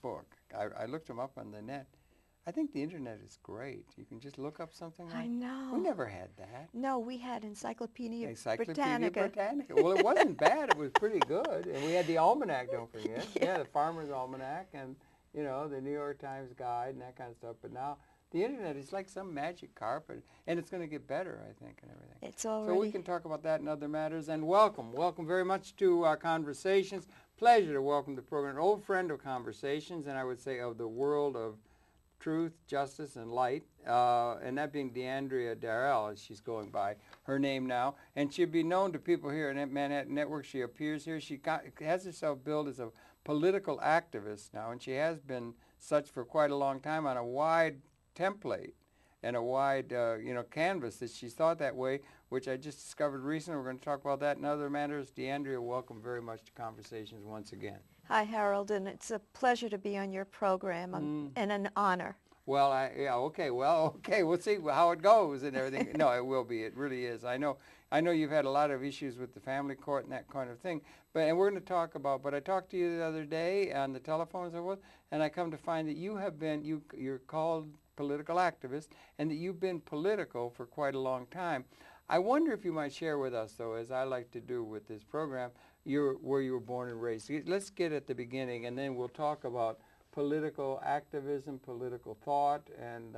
book. I looked them up on the net. I think the internet is great. You can just look up something like... I know. We never had that. No, we had Encyclopedia Encyclopedia Britannica. Britannica. Well, it wasn't bad. It was pretty good. And we had the almanac, don't forget. Yeah. The Farmer's Almanac and, you know, the New York Times Guide and that kind of stuff. But now the internet is like some magic carpet. And it's going to get better, I think, and everything. It's already... So we can talk about that and other matters. And welcome. Welcome very much to our Conversations. Pleasure to welcome to the program an old friend of Conversations, and I would say of the world of truth, justice, and light, and that being Dyandria Darel, as she's going by her name now. And she'll be known to people here in Manhattan Network. She appears here. She has herself billed as a political activist now, and she has been such for quite a long time on a wide template and a wide, canvas that she's thought that way, which I just discovered recently. We're going to talk about that and other matters. Dyandria, welcome very much to Conversations once again. Hi, Harold, and it's a pleasure to be on your program and an honor. Well, okay. We'll see how it goes and everything. No, it will be. It really is. I know you've had a lot of issues with the family court and that kind of thing. And we're going to talk about. But I talked to you the other day on the telephone and so forth, and I come to find that you have been you're called political activist, and that you've been political for quite a long time. I wonder if you might share with us, though, as I like to do with this program, where you were born and raised. Let's get at the beginning, and then we'll talk about political activism, political thought, and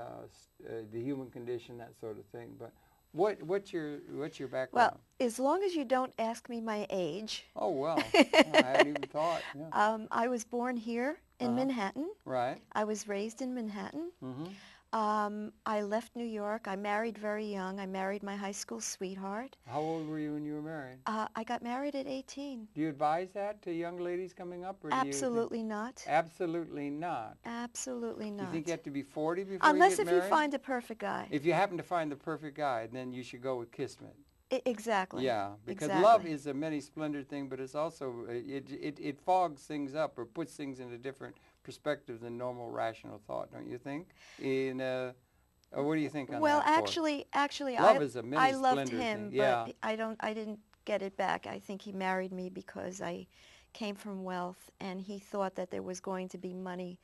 the human condition, that sort of thing. But what's your background? Well, as long as you don't ask me my age. Oh, well, I hadn't even thought. Yeah. I was born here in Manhattan. Right. I was raised in Manhattan. Mm-hmm. I left New York. I married very young. I married my high school sweetheart. How old were you when you were married? I got married at 18. Do you advise that to young ladies coming up? Or Absolutely not. Absolutely not. Absolutely not. You think you have to be 40 before Unless you get if married? you find a perfect guy. If you happen to find the perfect guy, then you should go with Kismet. Exactly. Yeah, because exactly. Love is a many splendored thing, but it's also, it fogs things up or puts things into different perspectives than normal rational thought, don't you think? Or what do you think on well, that? Well, actually, Love is a many I loved splendored him, thing. Yeah. but I didn't get it back. I think he married me because I came from wealth, and he thought that there was going to be money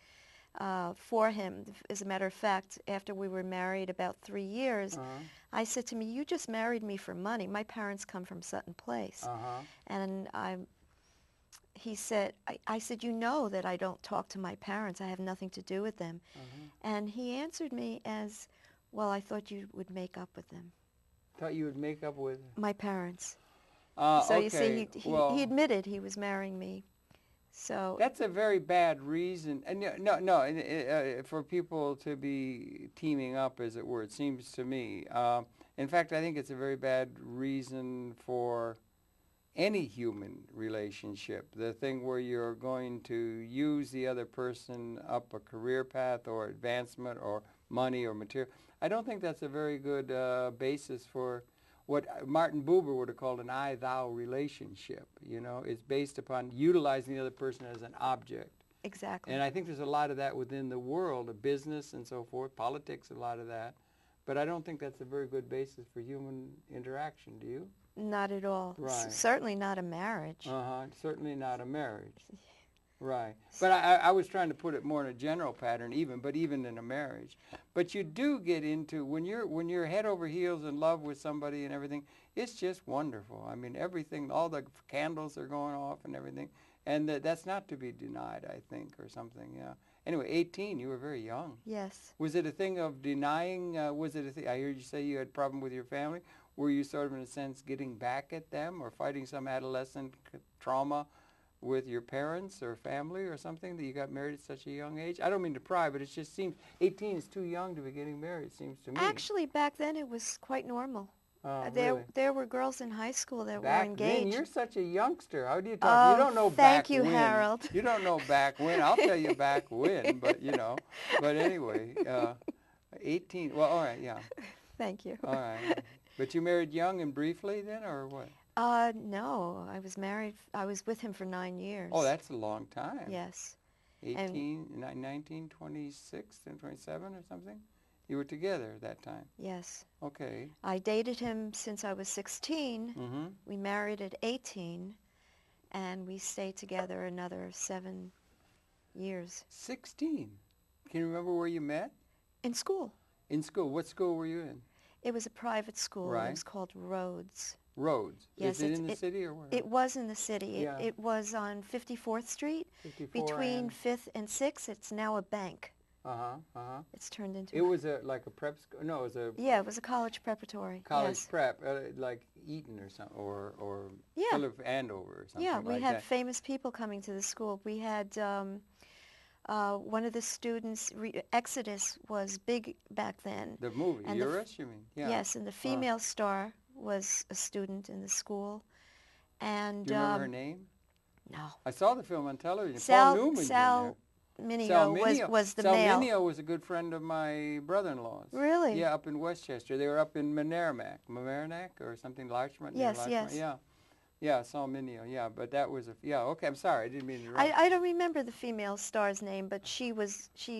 for him. As a matter of fact, after we were married about 3 years, I said to me, "You just married me for money. My parents come from Sutton Place," and he said, I said, "You know that I don't talk to my parents. I have nothing to do with them." And he answered me as, "Well, I thought you would make up with them." Thought you would make up with? My parents. So okay. You see, he admitted he was marrying me. So that's a very bad reason. And for people to be teaming up, as it were, it seems to me. In fact, I think it's a very bad reason for any human relationship, the thing where you're going to use the other person up a career path or advancement or money or material. I don't think that's a very good basis for what Martin Buber would have called an I-thou relationship. You know, it's based upon utilizing the other person as an object. Exactly. And I think there's a lot of that within the world of business and so forth, politics, a lot of that. But I don't think that's a very good basis for human interaction, do you? Not at all. Right. Certainly not a marriage. Certainly not a marriage. Right. But I was trying to put it more in a general pattern, even in a marriage. But you do get into, when you're head over heels in love with somebody and everything, it's just wonderful. I mean, everything, all the candles are going off and everything. And that's not to be denied, I think, or something, yeah. Anyway, 18, you were very young. Yes. Was it a thing of denying, was it a thing, I heard you say you had a problem with your family. Were you sort of, in a sense, getting back at them or fighting some adolescent trauma with your parents or family or something that you got married at such a young age? I don't mean to pry, but it just seems 18 is too young to be getting married, it seems to me. Actually, back then it was quite normal. Really? There were girls in high school that were Back engaged. then, you're such a youngster. How do you talk? You don't know back when. Thank you, Harold. You don't know back when. I'll tell you back when, but you know. But anyway, 18. Well, all right, yeah. Thank you. All right. But you married young and briefly then, or what? No, I was married. I was with him for 9 years. Oh, that's a long time. Yes. 18, 19, 26, and 27 or something? You were together at that time? Yes. Okay. I dated him since I was 16. Mm-hmm. We married at 18, and we stayed together another 7 years. 16. Can you remember where you met? In school. In school. What school were you in? It was a private school. Right. It was called Rhodes. Rhodes. Yes, Is it in the city or where? It was in the city. Yeah. It was on 54th Street, 54 between and 5th and 6th. It's now a bank. Uh-huh, uh-huh. It's turned into It was like a prep school? No, it was a Yeah, it was a college preparatory. college Yes. prep, like Eton or something, or Yeah. Philip Andover or something Yeah, like we had that. famous people coming to the school. We had one of the students, Exodus was big back then. The movie, And Eurus, you mean? Yeah. Yes, and the female star was a student in the school. And Do you remember her name? no. I saw the film on television. Sal, Paul Newman's Sal in there. Mineo was the Sal male. Mineo was a good friend of my brother-in-law's. Really? Yeah, up in Westchester. They were up in Mamaroneck or something, Larchmont. near Yes, Larchmont. yes. Yeah. Yeah, Sal Mineo, yeah, but that was yeah, okay, I'm sorry, I didn't mean to interrupt. I don't remember the female star's name, but she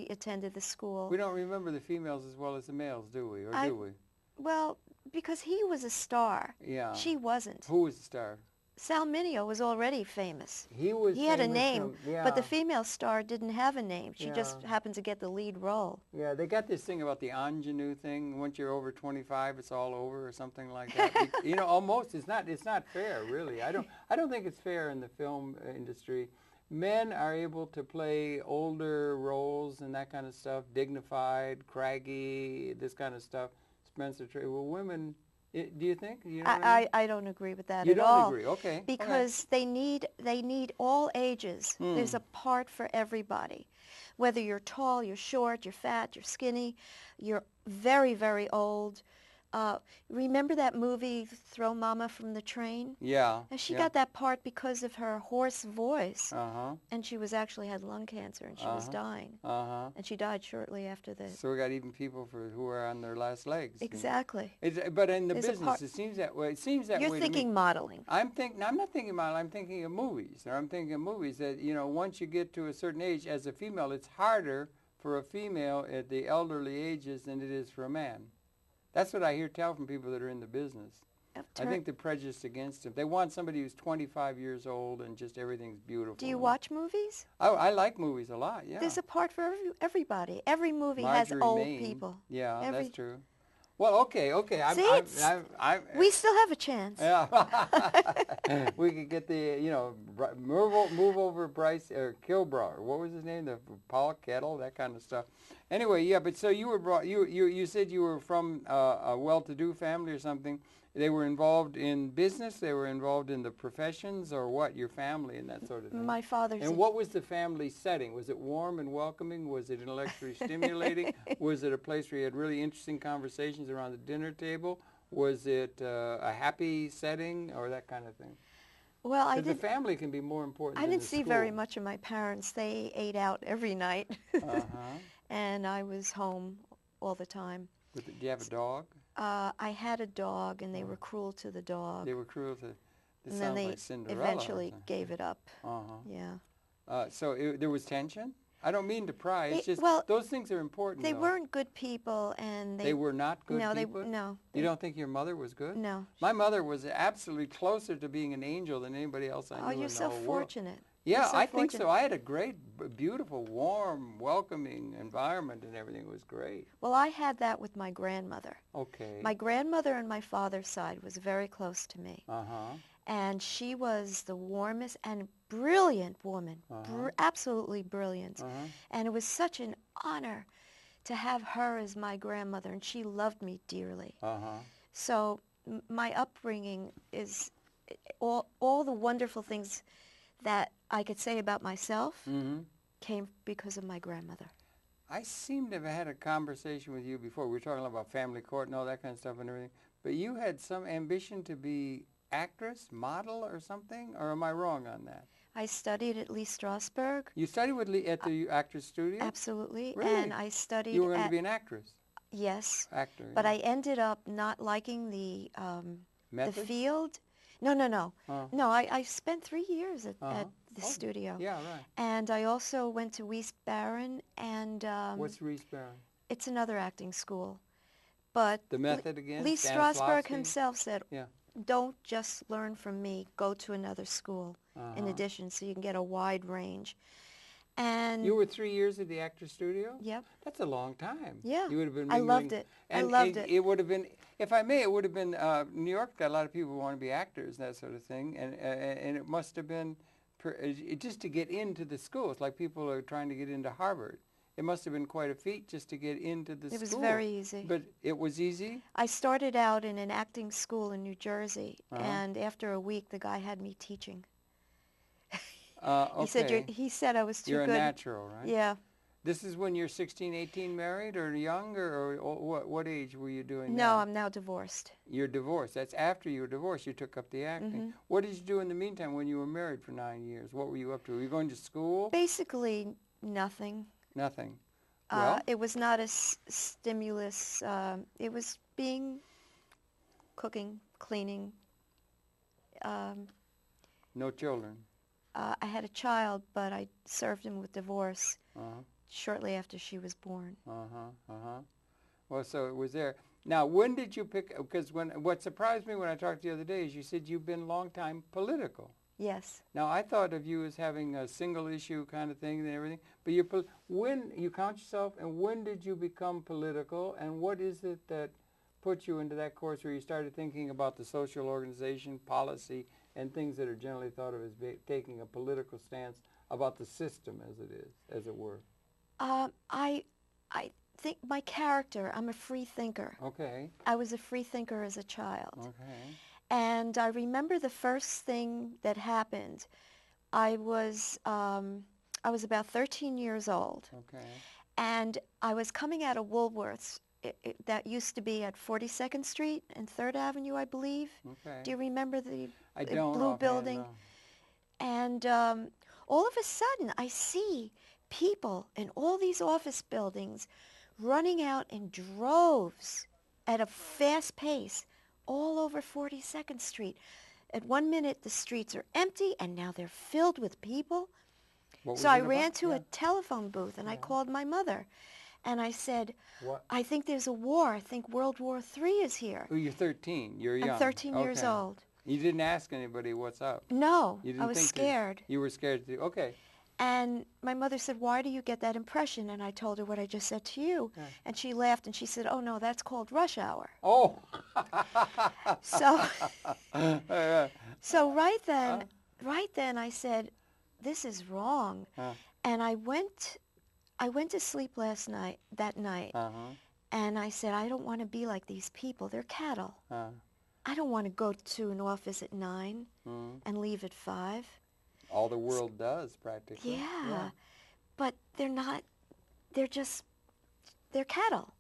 attended the school. We don't remember the females as well as the males, do we? Or do we? Well, because he was a star. Yeah. She wasn't. Who was the star? Sal Mineo was already famous. He was He had a famous name, from, yeah. but the female star didn't have a name. She just Yeah. happened to get the lead role. Yeah, they got this thing about the ingenue thing. Once you're over 25, it's all over, or something like that. You know, almost. It's not fair, really. I don't think it's fair in the film industry. Men are able to play older roles and that kind of stuff, dignified, craggy, this kind of stuff. Spencer Tracy. Well, women. Do you think? You know what I mean? I don't agree with that You at don't all. agree? Okay. Because they need all ages. There's a part for everybody. Whether you're tall, you're short, you're fat, you're skinny, you're very, very old. Remember that movie, Throw Mama from the Train? Yeah. And she yeah. got that part because of her hoarse voice. Uh-huh. And she was actually had lung cancer and she was dying. Uh-huh. And she died shortly after this. So we got even people who are on their last legs. Exactly. But in the There's a business, part- it seems that way. It seems that way You're to thinking me. modeling. I'm not thinking model. I'm thinking of movies. Or I'm thinking of movies that, you know, once you get to a certain age, as a female, it's harder for a female at the elderly ages than it is for a man. That's what I hear tell from people that are in the business. I think they're prejudiced against them. They want somebody who's 25 years old and just everything's beautiful. Do you watch movies? I like movies a lot, yeah. There's a part for everybody. Every movie Marjorie has old Main. people. Yeah, that's true. Well, okay. See, we still have a chance. Yeah. We could get the, you know, move over Bryce or Kilbrough. What was his name? The Paul Kettle, that kind of stuff. Anyway, yeah. But so you were brought. You said you were from a well-to-do family or something. They were involved in business. They were involved in the professions, or what? Your family and that sort of thing. My father's. And what was the family setting? Was it warm and welcoming? Was it intellectually stimulating? Was it a place where you had really interesting conversations around the dinner table? Was it a happy setting or that kind of thing? Well, The family can be more important. I than didn't the see school. very much of my parents. They ate out every night, and I was home all the time. Do you have a dog? I had a dog, and they were cruel to the dog. They were cruel to. This And then sounds they like Cinderella. eventually gave it up. Uh-huh. Yeah. So there was tension? I don't mean to pry. It's just well, those things are important. They though. weren't good people, and They were not good no, people? No. You don't think your mother was good? No. My mother was absolutely closer to being an angel than anybody else I knew in the whole you're so world. fortunate. Yeah, You're so I think fortunate. so. I had a great, beautiful, warm, welcoming environment, and everything was great. Well, I had that with my grandmother. Okay. My grandmother on my father's side was very close to me. Uh-huh. And she was the warmest and brilliant woman, absolutely brilliant. And it was such an honor to have her as my grandmother, and she loved me dearly. So my upbringing is all the wonderful things that I could say about myself came because of my grandmother. I seem to have had a conversation with you before. We were talking about family court and all that kind of stuff and everything. But you had some ambition to be actress, model, or something? Or am I wrong on that? I studied at Lee Strasberg. You studied with Lee at the Actors Studio? Absolutely. Really? And I studied You were going to be an actress? Yes. Actor. But yeah. I ended up not liking the Method? field. No. No, I spent 3 years at the studio. Yeah, right. And I also went to Weiss Barron, and What's Reese Barron? it's another acting school. But The Method again? Lee Strasberg Stanislavski? himself said, Yeah. don't just learn from me, go to another school in addition so you can get a wide range. And you were 3 years at the Actors Studio? yep. That's a long time. Yeah. You would have been I mingling. loved it. I And loved it. it would have been, if I may, it would have been, New York got a lot of people who want to be actors and that sort of thing. And it must have been, just to get into the school. It's like people are trying to get into Harvard. It must have been quite a feat just to get into the school. It was very easy. But it was easy? I started out in an acting school in New Jersey, Uh-huh. and after a week, the guy had me teaching. Okay. He said I was too You're good. a natural, right? Yeah. This is when you're 16, 18, married, or younger, or what age were you doing No, that? I'm now divorced. You're divorced. That's after you were divorced. You took up the acting. What did you do in the meantime when you were married for 9 years? What were you up to? Were you going to school? Basically, nothing. Nothing. Well, It was not a stimulus. It was cooking, cleaning. no children. I had a child, but I served him with divorce Uh-huh. shortly after she was born. Uh-huh. Uh-huh. Well, so it was there. Now, when did you pick, because what surprised me when I talked the other day is you said you've been long time political. Yes. Now, I thought of you as having a single issue kind of thing and everything, but when you count yourself, and when did you become political, and what is it that put you into that course where you started thinking about the social organization, policy, and things that are generally thought of as taking a political stance about the system as it is, as it were? I think my character, I'm a free thinker. Okay. I was a free thinker as a child. Okay. And I remember the first thing that happened. I was about 13 years old. Okay. And I was coming out of Woolworth's. That used to be at 42nd Street and 3rd Avenue, I believe. Okay. Do you remember the don't blue offhand, building? no. And all of a sudden, I see people in all these office buildings running out in droves at a fast pace all over 42nd Street. At one minute, the streets are empty, and now they're filled with people. So I ran to a telephone booth, and I called my mother. And I said, What? I think there's a war. I think World War III is here. Oh, you're 13. You're young. I'm 13 years Okay. old. You didn't ask anybody what's up. No, You didn't I was think that- scared. You were scared to. Okay. And my mother said, why do you get that impression? And I told her what I just said to you. Yeah. And she laughed, and she said, oh, no, that's called rush hour. Oh. So, so right then I said, this is wrong. And I went to sleep that night, and I said, I don't want to be like these people. They're cattle. I don't want to go to an office at 9 and leave at 5. All the world does, practically. Yeah. But they're not, they're cattle.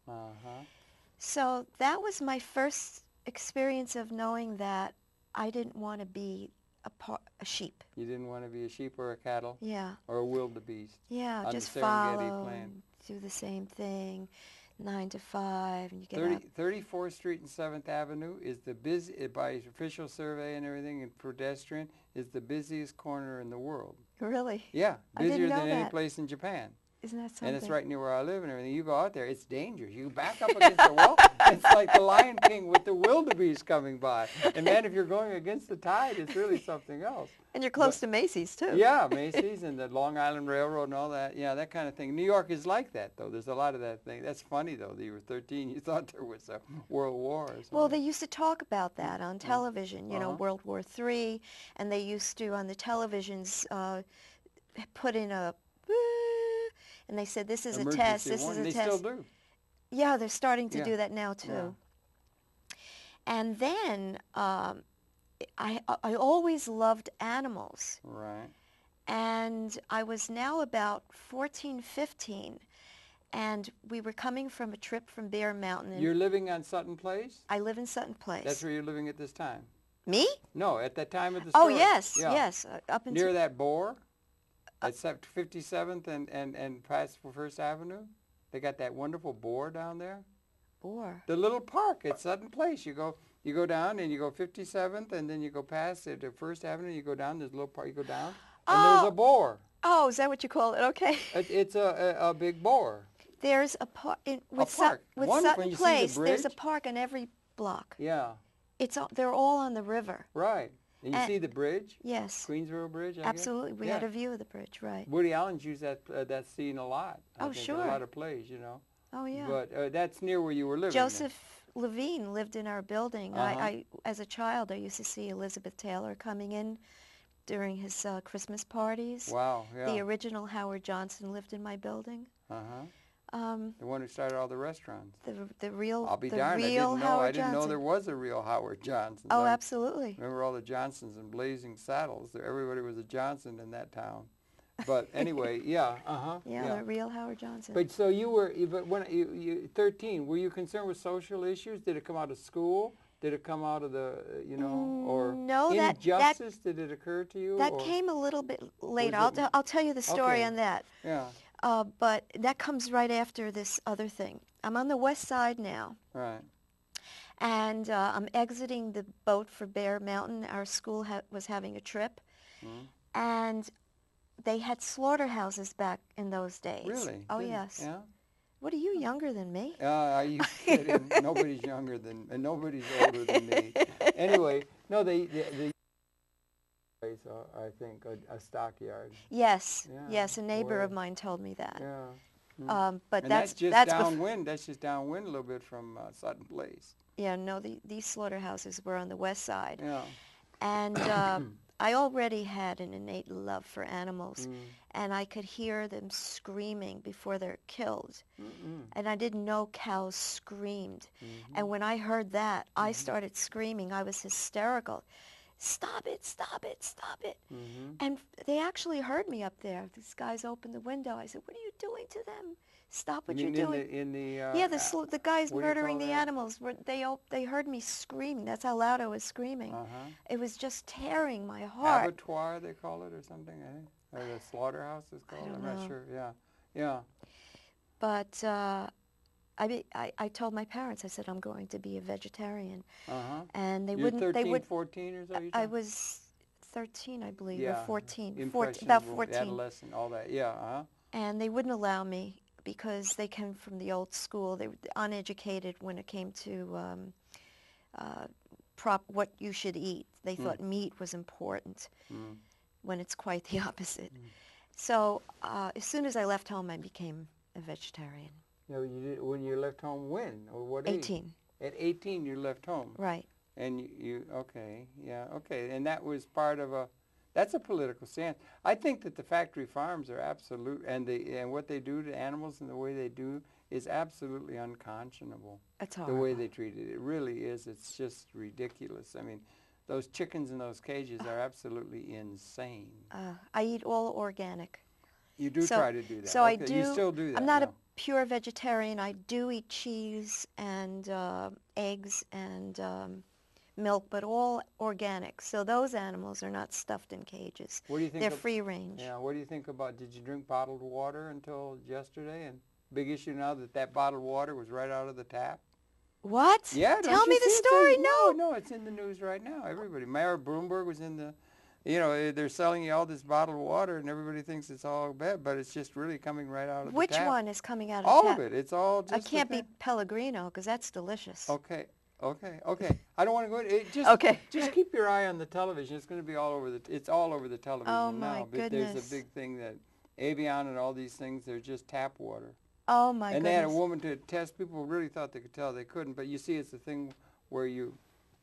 So that was my first experience of knowing that I didn't want to be a sheep. You didn't want to be a sheep or a cattle? Yeah. Or a wildebeest? Yeah, on just the Serengeti follow, plain. and do the same thing, 9 to 5, and you get up. 34th Street and 7th Avenue is the by official survey and everything, and pedestrian, is the busiest corner in the world. Really? Yeah, I didn't busier know than any that. place in Japan. Isn't that something? And it's right near where I live and everything. You go out there, it's dangerous. You back up against the wall. It's like the Lion King with the wildebeest coming by. And then if you're going against the tide, it's really something else. And you're close to Macy's, too. Yeah, Macy's and the Long Island Railroad and all that. Yeah, that kind of thing. New York is like that, though. There's a lot of that thing. That's funny, though, that you were 13. You thought there was a World War or something. Well, they used to talk about that on television, you know, World War III, and they used to, on the televisions, put in a, and they said, this is a test, this is a They test. still do. Yeah, they're starting to Yeah. do that now, too. Yeah. And then I always loved animals. Right. And I was now about 14, 15, and we were coming from a trip from Bear Mountain. And You're living on Sutton Place? I live in Sutton Place. That's where you're living at this time? Me? No, at that time of the Oh, story. yes, Yeah. yes. Up until Near that boar? At 57th and past First Avenue? They got that wonderful boar down there? Boar. The little park at Sutton Place. You go down and you go 57th and then you go past it to First Avenue. You go down, there's a little park. You go down and there's a boar. Oh, is that what you call it? Okay. It's a big boar. There's a park with park. with Wonderful. Sutton You see the Place. There's a bridge? park on every block. Yeah, They're all on the river. right. And you see the bridge? Yes. Queensboro Bridge, I guess? Absolutely. We had a view of the bridge, right. Woody Allen's used that scene a lot. I think, sure. in a lot of plays, you know. Oh, yeah. But that's near where you were living. Joseph Levine lived in our building. I, as a child, I used to see Elizabeth Taylor coming in during his Christmas parties. Wow, yeah. The original Howard Johnson lived in my building. The one who started all the restaurants. The real I'll be the darned, real I didn't know Johnson. there was a real Howard Johnson. Oh, absolutely. Remember all the Johnsons and Blazing Saddles. Everybody was a Johnson in that town. But anyway, yeah, the real Howard Johnson. But so you were, but when you 13, were you concerned with social issues? Did it come out of school? Did it come out of the, or no, injustice? Did it occur to you? That came a little bit later. I'll tell you the story on that. Yeah. But that comes right after this other thing. I'm on the west side now. Right. And I'm exiting the boat for Bear Mountain. Our school was having a trip. And they had slaughterhouses back in those days. Really? Oh, yes. Yeah? What are you, younger than me? Are you kidding? Nobody's younger than, and nobody's older than me. Anyway, no, the I think, a stockyard. Yes, yes, a neighbor of mine told me that. Yeah. But and that's just downwind. That's just downwind a little bit from Sutton Place. Yeah, no, these slaughterhouses were on the west side. Yeah. And I already had an innate love for animals, and I could hear them screaming before they're killed. And I didn't know cows screamed. And when I heard that, I started screaming. I was hysterical. Stop it, stop it, stop it. And they actually heard me up there. These guys opened the window. I said, what are you doing to them? Stop what you're doing. The guys murdering the animals, they heard me screaming. That's how loud I was screaming. It was just tearing my heart. Abattoir, they call it, or something, I think? Or the slaughterhouse is called? I'm not sure, yeah. But I told my parents, I said, I'm going to be a vegetarian. And they wouldn't. 13, 14 or so? I was 13, I believe, or 14. About 14. Adolescent, all that, yeah. And they wouldn't allow me because they came from the old school. They were uneducated when it came to what you should eat. They thought meat was important when it's quite the opposite. So as soon as I left home, I became a vegetarian. No, you did, when you left home, when? Or what age? 18. At 18, you left home? Right. And okay, and that was part of that's a political stance. I think that the factory farms are absolute, and what they do to animals and the way they do is absolutely unconscionable. That's horrible. The way they treat it. It really is. It's just ridiculous. I mean, those chickens in those cages are absolutely insane. I eat all organic. You do try to do that. So I do. You still do that. I'm not a pure vegetarian. I do eat cheese and eggs and milk, but all organic. So those animals are not stuffed in cages. What do you think? They're free range. Yeah. What do you think about? Did you drink bottled water until yesterday? And big issue now that bottled water was right out of the tap. What? Yeah. Tell me the story. No, it's in the news right now. Everybody. Mayor Bloomberg was in the. They're selling you all this bottled water, and everybody thinks it's all bad, but it's just really coming right out of the tap. Which one is coming out of the tap? tap? All of it. It's all just. I can't be Pellegrino because that's delicious. Okay. I don't want to go into it. Just keep your eye on the television. It's going to be all over it's all over the television now. My goodness. There's a big thing that Avion and all these things, they're just tap water. Oh, my goodness. And they had a woman to test. People really thought they could tell. They couldn't. But you see, it's a thing where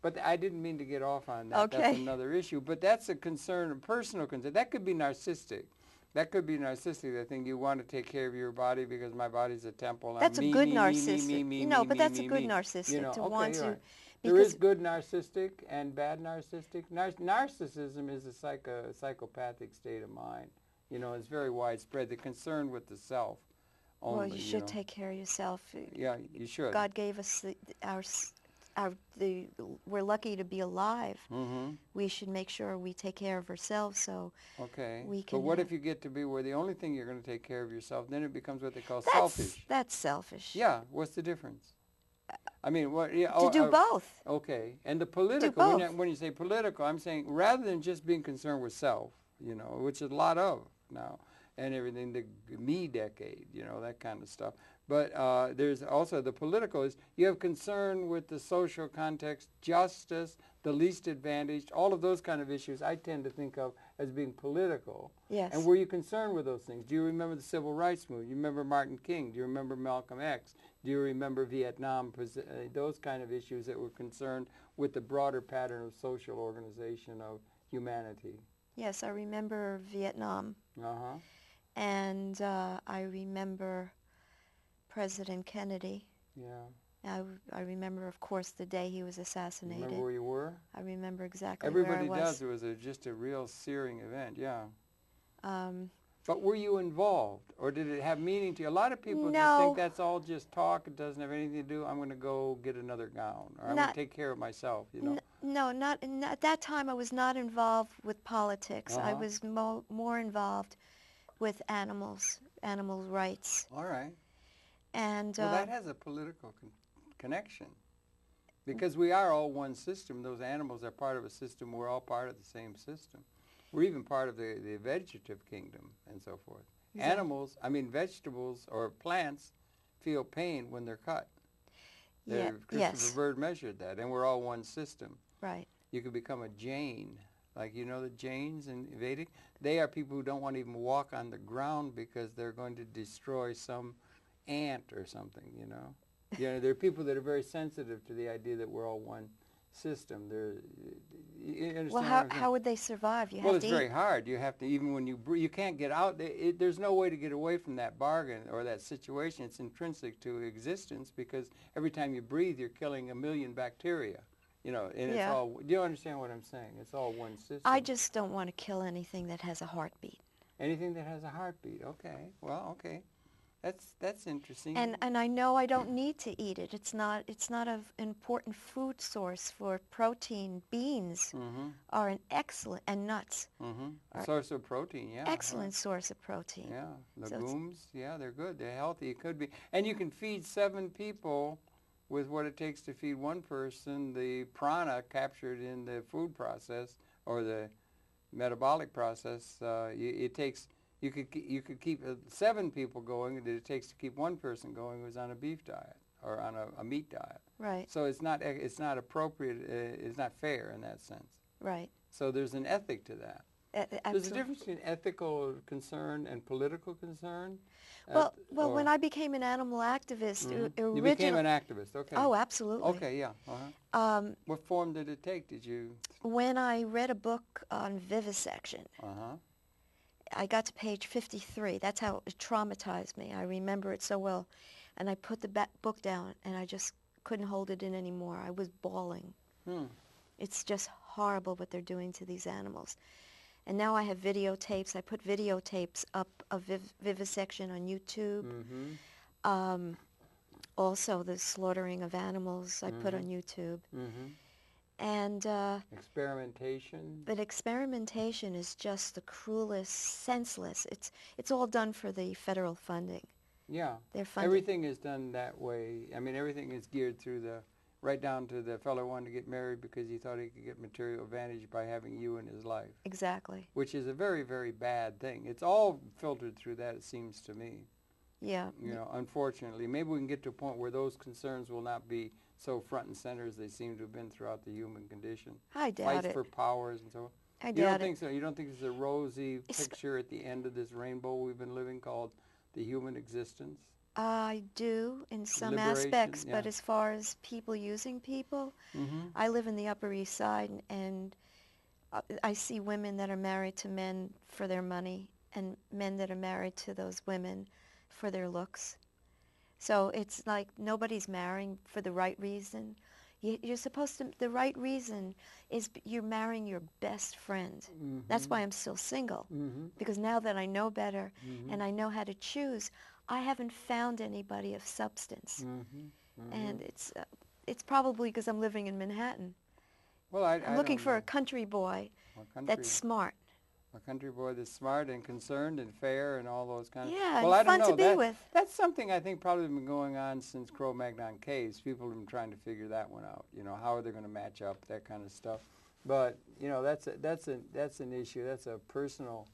but I didn't mean to get off on that. Okay. That's another issue. But that's a concern, a personal concern. That could be narcissistic. I think you want to take care of your body because my body's a temple. That's a good narcissist. No, but that's a good narcissist to want to. There is good narcissistic and bad narcissistic. Narcissism is a psychopathic state of mind. It's very widespread. The concern with the self only. Well, you should take care of yourself. Yeah, you should. God gave us we're lucky to be alive. We should make sure we take care of ourselves so we can. But what if you get to be where the only thing you're going to take care of yourself, then it becomes what they call selfish. That's selfish. Yeah, what's the difference? I mean, what? Yeah, to do both. Okay, and the political. When you say political, I'm saying rather than just being concerned with self, which is a lot of now, and everything, the me decade, that kind of stuff. But there's also the political is you have concern with the social context, justice, the least advantaged, all of those kind of issues I tend to think of as being political. Yes. And were you concerned with those things? Do you remember the Civil Rights Movement? Do you remember Martin King? Do you remember Malcolm X? Do you remember Vietnam? Those kind of issues that were concerned with the broader pattern of social organization of humanity. Yes, I remember Vietnam. Uh-huh. And I remember President Kennedy. Yeah. I remember, of course, the day he was assassinated. Remember where you were? I remember exactly Everybody where I was. does. It was just a real searing event, yeah. But were you involved, or did it have meaning to you? A lot of people just think that's all just talk. It doesn't have anything to do. I'm going to go get another gown, or I'm going to take care of myself, No, not at that time. I was not involved with politics. I was more involved with animals rights. All right. And well, that has a political connection, because we are all one system. Those animals are part of a system. We're all part of the same system. We're even part of the vegetative kingdom and so forth. Exactly. Animals, vegetables or plants feel pain when they're cut. Yeah, Christopher Bird measured that, and we're all one system. Right. You could become a Jain. Like, the Jains in Vedic? They are people who don't want to even walk on the ground because they're going to destroy some ant or something, There are people that are very sensitive to the idea that we're all one system. You understand? Well, how would they survive? It's very hard. You have to, even when you breathe, you can't get out. There's no way to get away from that bargain or that situation. It's intrinsic to existence, because every time you breathe, you're killing 1 million bacteria. And it's all, do you understand what I'm saying? It's all one system. I just don't want to kill anything that has a heartbeat. Anything that has a heartbeat, okay. Well, okay. That's interesting. And I know I don't need to eat it. It's not an important food source for protein. Beans are an excellent, and nuts. A source of protein, yeah. Excellent source of protein. Yeah, legumes, they're good. They're healthy. It could be. And you can feed 7 people with what it takes to feed one person, the prana captured in the food process or the metabolic process. You could keep 7 people going that it takes to keep one person going who's on a beef diet or on a meat diet. Right. So it's not appropriate. It's not fair in that sense. Right. So there's an ethic to that. There's a difference between ethical concern and political concern. Well, when I became an animal activist, you became an activist. Okay. Oh, absolutely. Okay, yeah. What form did it take? Did you? When I read a book on vivisection. I got to page 53. That's how it traumatized me. I remember it so well. And I put the book down, and I just couldn't hold it in anymore. I was bawling. It's just horrible what they're doing to these animals. And now I have videotapes. I put videotapes up of vivisection on YouTube. Also, the slaughtering of animals I put on YouTube. And experimentation. But experimentation is just the cruelest, senseless. It's all done for the federal funding. Yeah. They're funding. Everything is done that way. Everything is geared through right down to the fellow wanting to get married because he thought he could get material advantage by having you in his life. Exactly. Which is a very, very bad thing. It's all filtered through that, it seems to me. Yeah. Unfortunately. Maybe we can get to a point where those concerns will not be so front and center as they seem to have been throughout the human condition. I doubt it. Fights for powers and so on. I doubt it. You don't think so? You don't think there's a rosy picture at the end of this rainbow we've been living called the human existence? I do in some Liberation, aspects, but as far as people using people, I live in the Upper East Side, and I see women that are married to men for their money and men that are married to those women for their looks. So it's like nobody's marrying for the right reason. You're supposed to, the right reason is you're marrying your best friend. That's why I'm still single, because now that I know better and I know how to choose, I haven't found anybody of substance. And it's probably because I'm living in Manhattan. Well, I'm looking for a country boy that's smart. A country boy that's smart and concerned and fair and all those kind of... Yeah, well, I don't fun know. to be with. That's something I think probably been going on since Cro-Magnon caves. People have been trying to figure that one out. How are they going to match up, that kind of stuff. But, that's an issue. That's a personal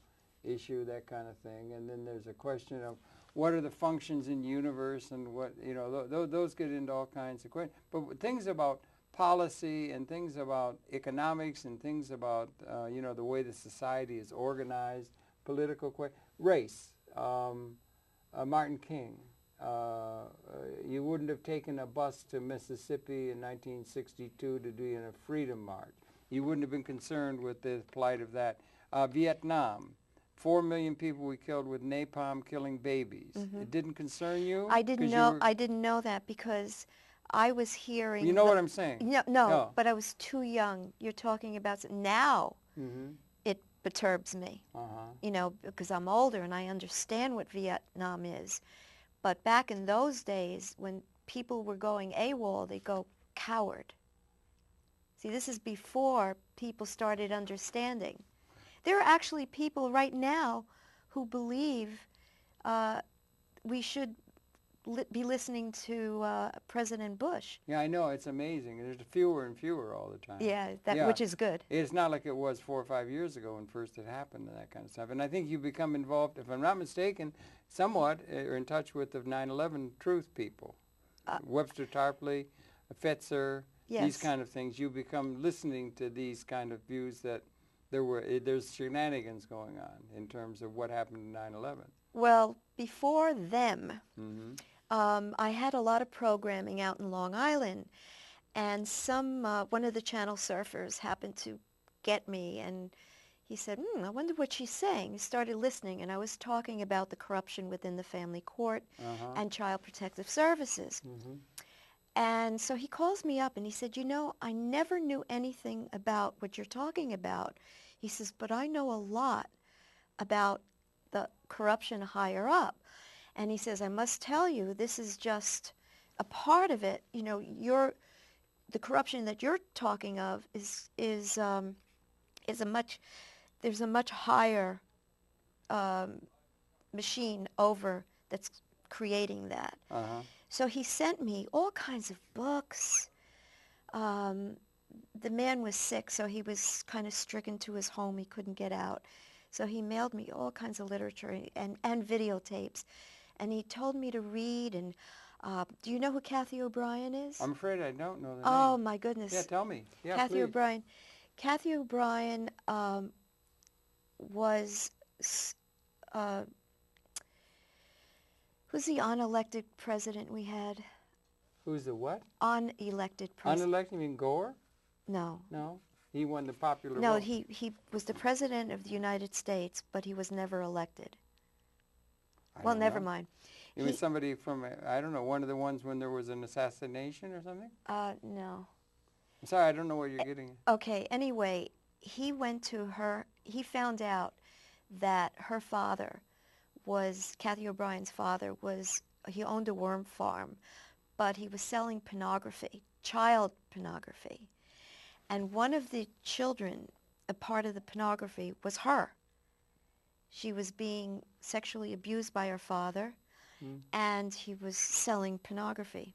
issue, that kind of thing. And then there's a question of what are the functions in the universe, and what, you know, those get into all kinds of questions. But things about policy and things about economics and things about, you know, the way the society is organized, political race, Martin King. You wouldn't have taken a bus to Mississippi in 1962 to do a freedom march. You wouldn't have been concerned with the plight of that. Vietnam, 4 million people we killed with napalm killing babies. It didn't concern you? I didn't know. I didn't know that because I was hearing. You know what I'm saying? No, but I was too young. You're talking about now. It perturbs me. You know, because I'm older and I understand what Vietnam is. But back in those days, when people were going AWOL, they go coward. See, this is before people started understanding. There are actually people right now who believe we should be listening to President Bush. Yeah, I know. It's amazing. There's fewer and fewer all the time. Yeah, which is good. It's not like it was 4 or 5 years ago when first it happened and that kind of stuff. And I think you become involved, if I'm not mistaken, somewhat or in touch with the 9/11 truth people. Webster Tarpley, Fetzer, these kind of things. You become listening to these kind of views that there's shenanigans going on in terms of what happened in 9/11. Well, before them, I had a lot of programming out in Long Island, and one of the channel surfers happened to get me, and he said, I wonder what she's saying. He started listening, and I was talking about the corruption within the family court and child protective services. And so he calls me up and he said, you know, I never knew anything about what you're talking about. He says, but I know a lot about the corruption higher up. And he says, I must tell you, this is just a part of it. You know, the corruption that you're talking of there's a much higher machine over that's creating that. So he sent me all kinds of books. The man was sick, so he was kind of stricken to his home. He couldn't get out. So he mailed me all kinds of literature and videotapes. And he told me to read. And do you know who Kathy O'Brien is? I'm afraid I don't know the name. Oh, my goodness. Yeah, tell me. Yeah, Kathy please. O'Brien. Kathy O'Brien was... who's the unelected president we had? Who's the what? Unelected president. Unelected, you mean Gore? No. No? He won the popular vote. No, he was the president of the United States, but he was never elected. Well, never mind. You mean somebody from, I don't know, one of the ones when there was an assassination or something? No. I'm sorry, I don't know what you're getting at. Okay, anyway, he found out that her father Kathy O'Brien's father he owned a worm farm, but he was selling pornography, child pornography. And one of the children, a part of the pornography, was her. She was being sexually abused by her father, and he was selling pornography.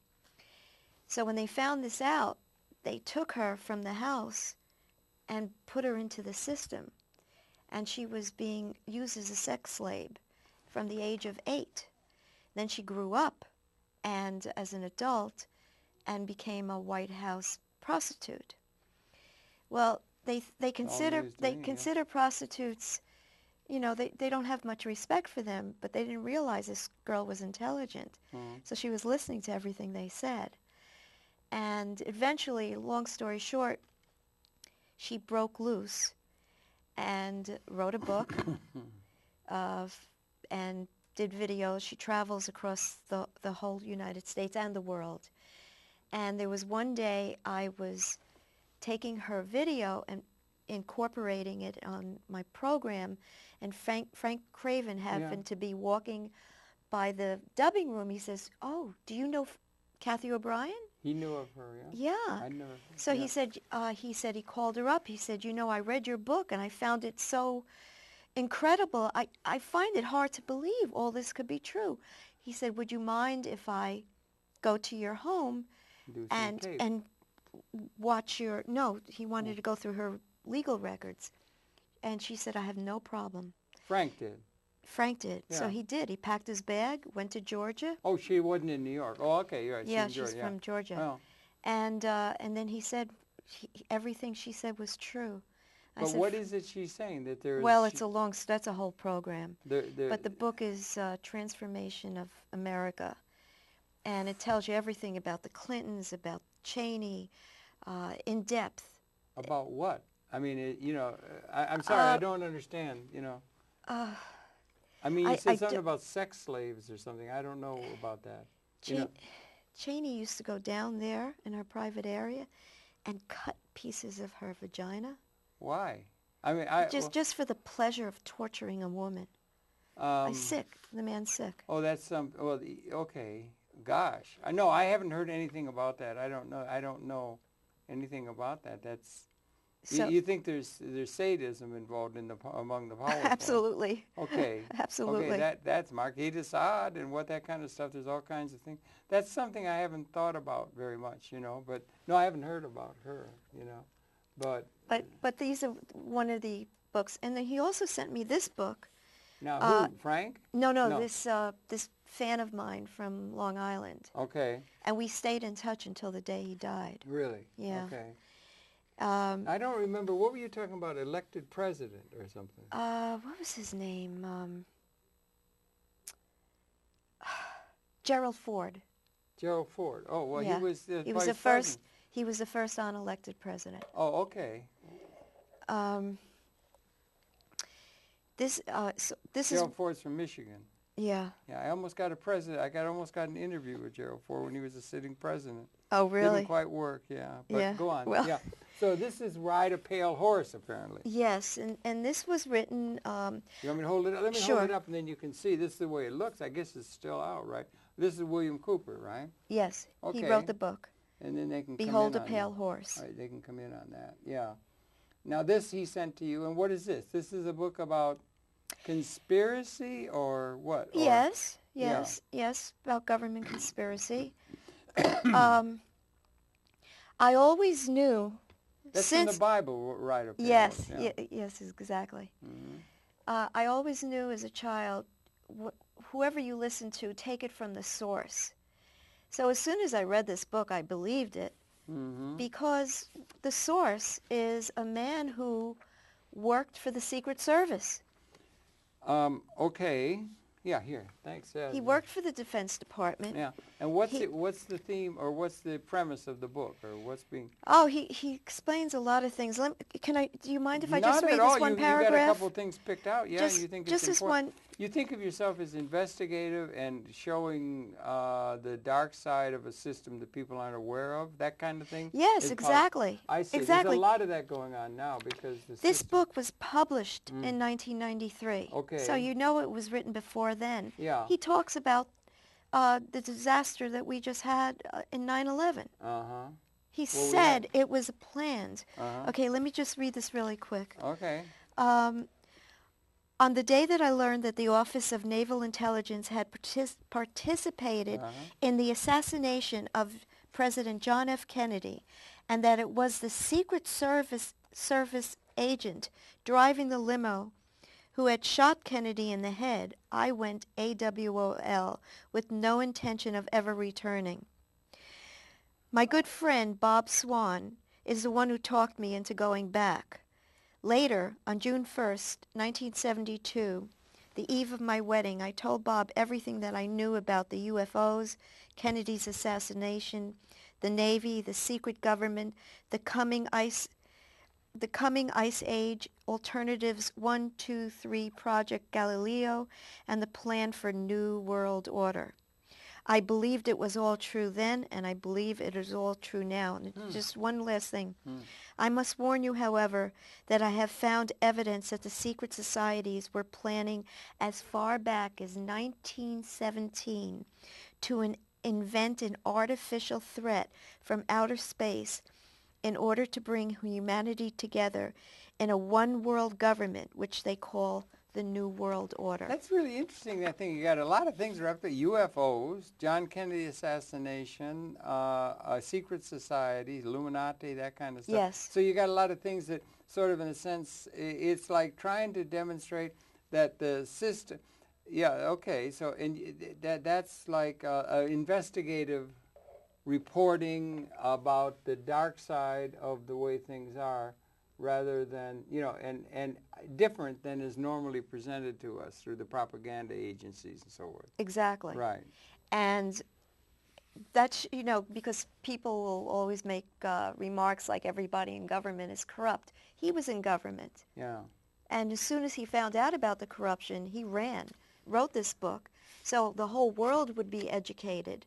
So when they found this out, they took her from the house and put her into the system. And she was being used as a sex slave from the age of 8. Then she grew up and as an adult and became a White House prostitute. Well, they consider prostitutes, you know, they don't have much respect for them, but they didn't realize this girl was intelligent. So she was listening to everything they said. And eventually, long story short, she broke loose and wrote a book and did videos. She travels across the whole United States and the world. And there was one day I was taking her video and incorporating it on my program, and Frank Craven happened to be walking by the dubbing room. He says, "Oh, do you know Kathy O'Brien?" He knew of her, Yeah. I knew of her. So he said he called her up. He said, "You know, I read your book and I found it so incredible. I find it hard to believe all this could be true." He said, "Would you mind if I go to your home and watch your..." No, he wanted to go through her legal records. And she said, "I have no problem." Frank did. Frank did. Yeah. So he did. He packed his bag, went to Georgia. Oh, she wasn't in New York. Oh, okay, you're right. Yeah, She's in she's Georgia. from Georgia. Oh. And then he said everything she said was true. I But said, what is it she's saying? That there's... well, it's a long, that's a whole program. The But the book is Transformation of America. And it tells you everything about the Clintons, about Cheney, in depth. About what? I mean, I'm sorry, I don't understand, I mean, you said something about sex slaves or something. I don't know about that. Cheney used to go down there in her private area and cut pieces of her vagina. Why? I mean, just for the pleasure of torturing a woman. Sick. The man's sick. Oh, that's okay. Gosh, I haven't heard anything about that. I don't know anything about that. That's so, you think there's sadism involved among the powerful? Absolutely. Okay. Absolutely. Okay, that's Marquis de Sade and what that kind of stuff. There's all kinds of things. That's something I haven't thought about very much, But no, I haven't heard about her, But these are one of the books, and then he also sent me this book. Now, who? Frank? No. This fan of mine from Long Island. Okay. And we stayed in touch until the day he died. Really? Yeah. Okay. I don't remember. What were you talking about? Elected president or something? What was his name? Gerald Ford. Gerald Ford. Oh, well, yeah. he was the first. president. He was the first unelected president. Oh, okay. This Gerald Ford's from Michigan. Yeah. Yeah, I almost got an interview with Gerald Ford when he was a sitting president. Oh, really? Didn't quite work, yeah. But yeah. go on. Well, yeah. So this is Ride a Pale Horse, apparently. Yes, and this was written... you want me to hold it up? Let me sure. hold it up, and then you can see. This is the way it looks. I guess it's still out, right? This is William Cooper, right? Yes, okay. He wrote the book. And then they can Behold come in a Pale Horse. Right, they can come in on that, yeah. Now this he sent to you, and what is this? This is a book about conspiracy or what? Yes, yeah. yes, about government conspiracy. I always knew... That's in the Bible, Ride a Pale Yes, Horse, yeah. yes, exactly. Mm-hmm. I always knew as a child, whoever you listen to, take it from the source. So as soon as I read this book, I believed it, because the source is a man who worked for the Secret Service. Okay. Yeah, here. Thanks. He worked for the Defense Department. Yeah. And what's the theme or what's the premise of the book or what's being... Oh, he explains a lot of things. Do you mind if I just read this one paragraph? Not at all. You got a couple of things picked out. Yeah, just, you think just it's important. This one. You think of yourself as investigative and showing the dark side of a system that people aren't aware of, that kind of thing? Yes, exactly. I see. Exactly. There's a lot of that going on now because this book was published in 1993. Okay. So you know it was written before then. Yeah. He talks about the disaster that we just had in 9/11. He said it was planned. Okay, let me just read this really quick. Okay. On the day that I learned that the Office of Naval Intelligence had participated in the assassination of President John F. Kennedy, and that it was the Secret Service agent driving the limo who had shot Kennedy in the head, I went AWOL with no intention of ever returning. My good friend Bob Swan is the one who talked me into going back. Later, on June 1st, 1972, the eve of my wedding, I told Bob everything that I knew about the UFOs, Kennedy's assassination, the Navy, the secret government, the coming ice age, alternatives 1, 2, 3, Project Galileo, and the plan for New World Order. I believed it was all true then, and I believe it is all true now. And just one last thing. I must warn you, however, that I have found evidence that the secret societies were planning as far back as 1917 to invent an artificial threat from outer space in order to bring humanity together in a one-world government, which they call the New World Order. That's really interesting, that thing. You got a lot of things are up there. UFOs, John Kennedy assassination, a secret society, Illuminati, that kind of stuff. Yes. So you got a lot of things that sort of, in a sense, it's like trying to demonstrate that the system, yeah, okay, so that's like investigative reporting about the dark side of the way things are, rather than, and different than is normally presented to us through the propaganda agencies and so forth. Exactly. Right. And that's, because people will always make remarks like everybody in government is corrupt. He was in government. Yeah. And as soon as he found out about the corruption, he wrote this book, so the whole world would be educated.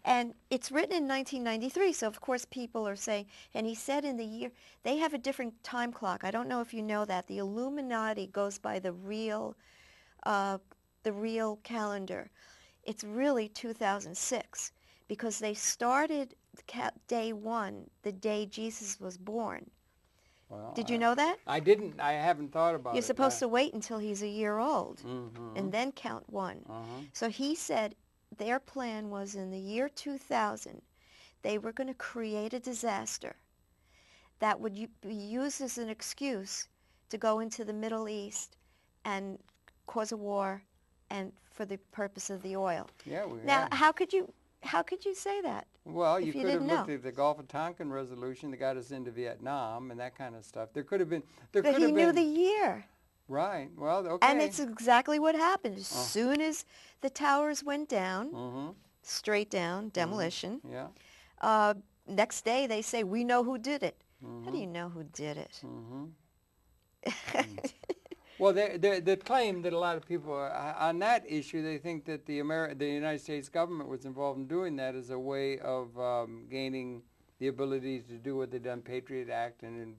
And it's written in 1993, so of course people are saying, and he said in the year, they have a different time clock. I don't know if you know that. The Illuminati goes by the real calendar. It's really 2006, because they started day one, the day Jesus was born. Well, Did you know that? I didn't. I haven't thought about it. You're supposed to wait until he's a year old and then count one. Uh-huh. So he said their plan was in the year 2000, they were going to create a disaster that would be used as an excuse to go into the Middle East and cause a war, and for the purpose of the oil. Yeah, Now, how could you say that? Well, if you could have looked at the Gulf of Tonkin resolution that got us into Vietnam and that kind of stuff. There could have been. But he knew the year. Right. Well, okay. And it's exactly what happened. As soon as the towers went down, straight down, demolition. Yeah. Next day they say, we know who did it. How do you know who did it? Well, the claim that a lot of people on that issue, they think that the United States government was involved in doing that as a way of gaining the ability to do what they've done, Patriot Act, and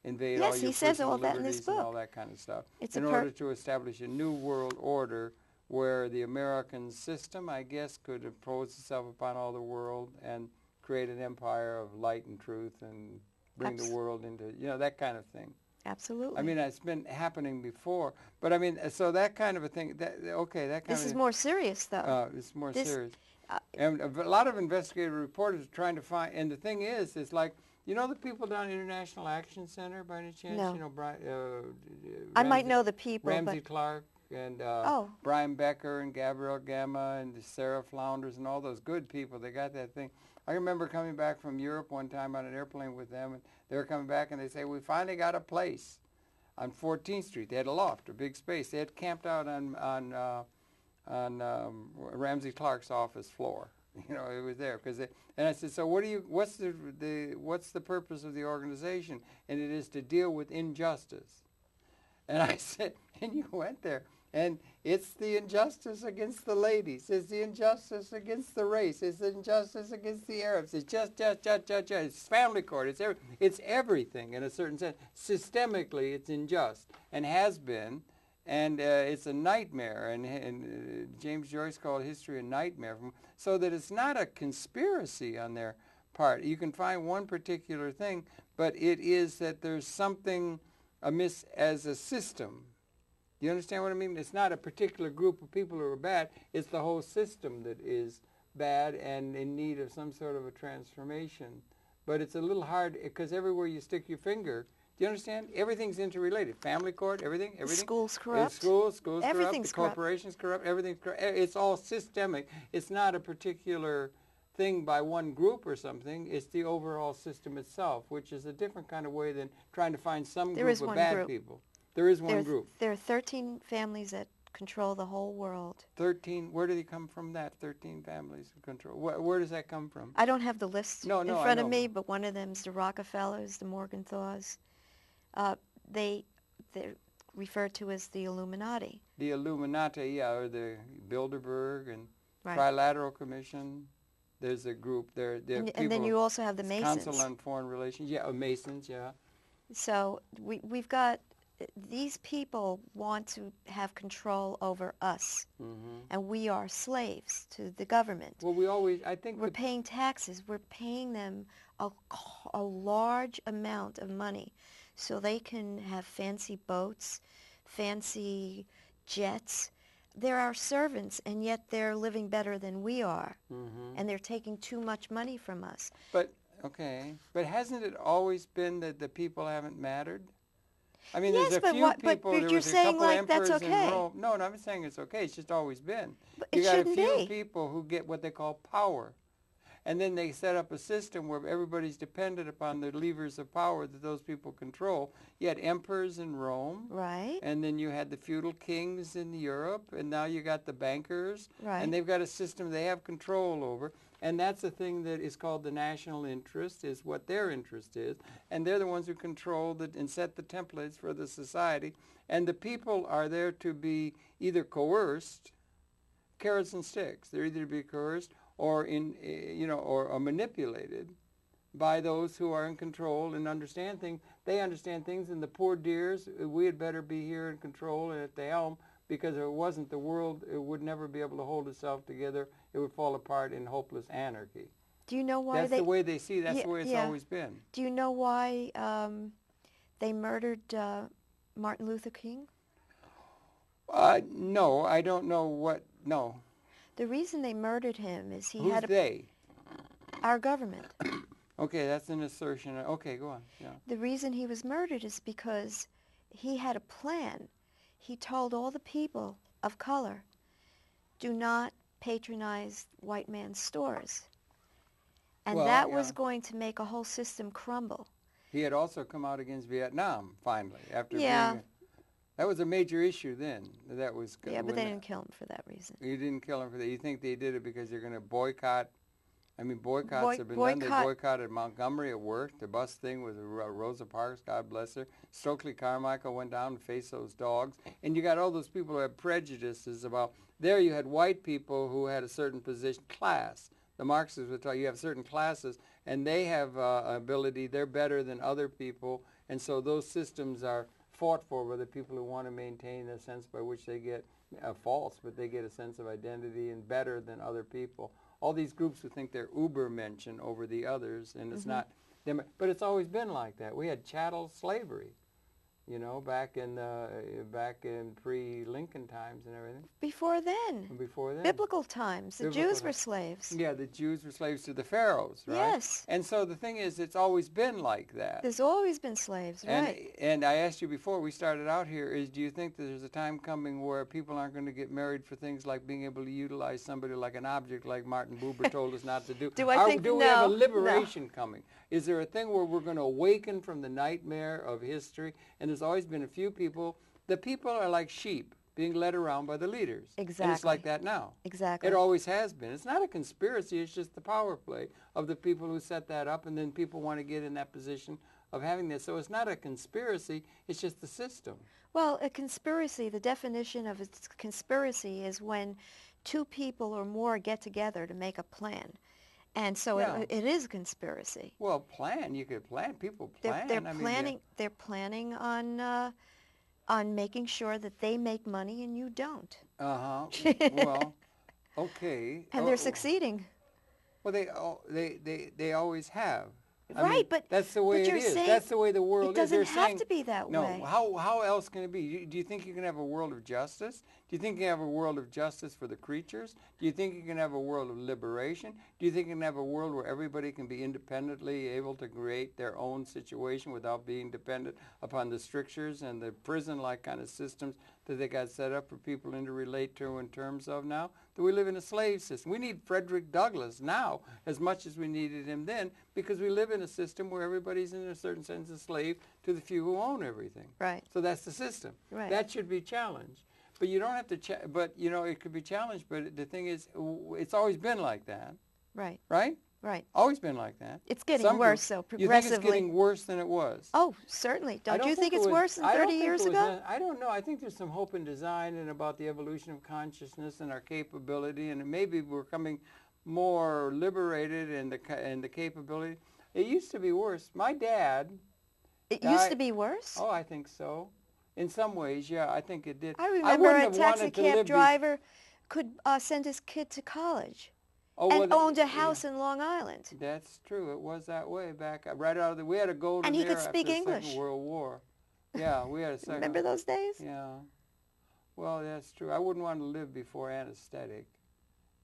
invade all your he says personal all that in liberties his book. and all that kind of stuff, It's in order to establish a new world order where the American system, I guess, could impose itself upon all the world and create an empire of light and truth and bring the world into, that kind of thing. Absolutely. I mean, it's been happening before, but I mean, so that kind of a thing. This is more serious, though. It's more serious. And a lot of investigative reporters are trying to find. And the thing is, it's like, the people down at International Action Center, by any chance? No. I might know the people, Ramsey Clark and Brian Becker and Gabrielle Gamma and Sarah Flounders and all those good people. They got that thing. I remember coming back from Europe one time on an airplane with them, and they were coming back, and they say, we finally got a place on 14th Street. They had a loft, a big space. They had camped out on Ramsey Clark's office floor. It was there and I said, so what's the purpose of the organization? And it is to deal with injustice. And I said, and you went there. And it's the injustice against the ladies. It's the injustice against the race. It's the injustice against the Arabs. It's just. It's family court. It's everything in a certain sense. Systemically, it's unjust and has been, and it's a nightmare. And James Joyce called history a nightmare. So that it's not a conspiracy on their part. You can find one particular thing, but it is that there's something amiss as a system. You understand what I mean? It's not a particular group of people who are bad. It's the whole system that is bad and in need of some sort of a transformation. But it's a little hard because everywhere you stick your finger, do you understand? Everything's interrelated. Family court, everything. Schools corrupt. Schools Everything's corrupt. The corporations corrupt. Everything's corrupt. It's all systemic. It's not a particular thing by one group or something. It's the overall system itself, which is a different kind of way than trying to find some group of bad people. There is one group. There are 13 families that control the whole world. 13? Where do they come from, that 13 families of control? Where does that come from? I don't have the list in front of me, but one of them is the Rockefellers, the Morgenthaus. They're referred to as the Illuminati. The Illuminati, or the Bilderberg and Right. Trilateral Commission. There's a group there. And then you also have the Masons. Council on Foreign Relations. Yeah, Masons, yeah. So we've got... These people want to have control over us, and we are slaves to the government. Well, we're paying taxes. We're paying them a large amount of money so they can have fancy boats, fancy jets. They're our servants, and yet they're living better than we are, and they're taking too much money from us. But hasn't it always been that the people haven't mattered? I mean, there's Yes, a but few what? people, But there you're was a saying couple like that's emperors in okay. Rome. No, no, I'm saying it's okay. It's just always been. But You it got a shouldn't few be. people who get what they call power. And then they set up a system where everybody's dependent upon the levers of power that those people control. You had emperors in Rome. Right. And then you had the feudal kings in Europe. And now you got the bankers. Right. And they've got a system they have control over. And that's the thing that is called the national interest, is what their interest is. And they're the ones who control and set the templates for the society. And the people are there to be either coerced, carrots and sticks. They're either to be coerced or or manipulated by those who are in control and understand things. They understand things, and the poor dears, we had better be here in control and at the helm, because if it wasn't, the world, it would never be able to hold itself together. It would fall apart in hopeless anarchy. Do you know why That's the way they see. That's the way it's yeah. always been. Do you know why they murdered Martin Luther King? No, I don't know what. No. The reason they murdered him is he Who's had they? our government. Okay, that's an assertion. Okay, go on. Yeah. The reason he was murdered is because he had a plan. He told all the people of color, do not patronize white man's stores. And Well, that yeah. was going to make a whole system crumble. He had also come out against Vietnam, finally, after Yeah. being... That was a major issue then. That was... Yeah, but they didn't kill him for that reason. You didn't kill him for that. You think they did it because they're going to boycott... I mean, boycotts have been done. They boycotted Montgomery at work. The bus thing with Rosa Parks, God bless her. Stokely Carmichael went down and faced those dogs. And you got all those people who had prejudices about... There you had white people who had a certain position, class. The Marxists would tell you have certain classes, and they have ability. They're better than other people. And so those systems are fought for by the people who want to maintain a sense by which they get false, but they get a sense of identity and better than other people. All these groups who think they're Ubermenschen over the others, and it's not them. But it's always been like that. We had chattel slavery, you know, back in pre-Lincoln times and everything. Before then. And before then. Biblical times. The Jews were slaves. Yeah, the Jews were slaves to the pharaohs, right? Yes. And so the thing is, it's always been like that. There's always been slaves, right. And I asked you before we started out here, do you think that there's a time coming where people aren't going to get married for things like being able to utilize somebody like an object like Martin Buber told us not to do? Do we have a liberation coming? Is there a thing where we're going to awaken from the nightmare of history? And there's always been a few people. The people are like sheep being led around by the leaders. Exactly. And it's like that now. Exactly. It always has been. It's not a conspiracy. It's just the power play of the people who set that up, and then people want to get in that position of having this. So it's not a conspiracy. It's just the system. Well, a conspiracy, the definition of a conspiracy is when two people or more get together to make a plan. And so it is a conspiracy. Well, plan. You could plan. People plan. They're planning on making sure that they make money and you don't. Well, okay. And they're succeeding. Well, they always have. Right, but that's the way it is. That's the way the world is. It doesn't have to be that way. No, how else can it be? Do you think you can have a world of justice? Do you think you can have a world of justice for the creatures? Do you think you can have a world of liberation? Do you think you can have a world where everybody can be independently able to create their own situation without being dependent upon the strictures and the prison-like kind of systems that they got set up for people to relate to in terms of now? That we live in a slave system. We need Frederick Douglass now as much as we needed him then, because we live in a system where everybody's in a certain sense a slave to the few who own everything. Right. So that's the system. Right. That should be challenged. But you don't have to, but you know, it could be challenged, but the thing is, it's always been like that. Right. Right? Right. Always been like that. It's getting worse, though, progressively. You think it's getting worse than it was? Oh, certainly. Don't you think it's worse than 30 years ago? I don't know. I think there's some hope in design and about the evolution of consciousness and our capability, and maybe we're coming more liberated in the capability. It used to be worse. My dad... It used to be worse? Oh, I think so. In some ways, yeah, I think it did. I remember a taxi cab driver could send his kid to college and owned a house in Long Island. That's true. It was that way back right out of the... We had a golden era after could speak the English. Second World War. Yeah, we had a second... Remember those days? Yeah. Well, that's true. I wouldn't want to live before anesthetic.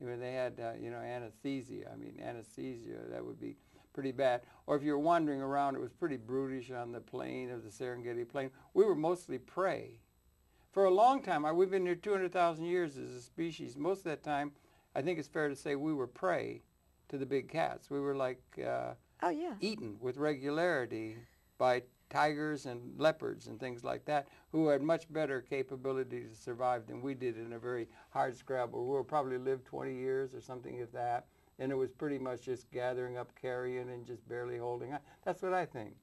You know, they had, anesthesia. I mean, anesthesia, that would be... pretty bad. Or if you're wandering around, it was pretty brutish on the plain of the Serengeti Plain. We were mostly prey. For a long time, we've been here 200,000 years as a species. Most of that time, I think it's fair to say we were prey to the big cats. We were like Oh, yeah. eaten with regularity by tigers and leopards and things like that, who had much better capability to survive than we did in a very hard scrabble. We'll probably live 20 years or something, if that, and it was pretty much just gathering up carrion and just barely holding on. That's what I think,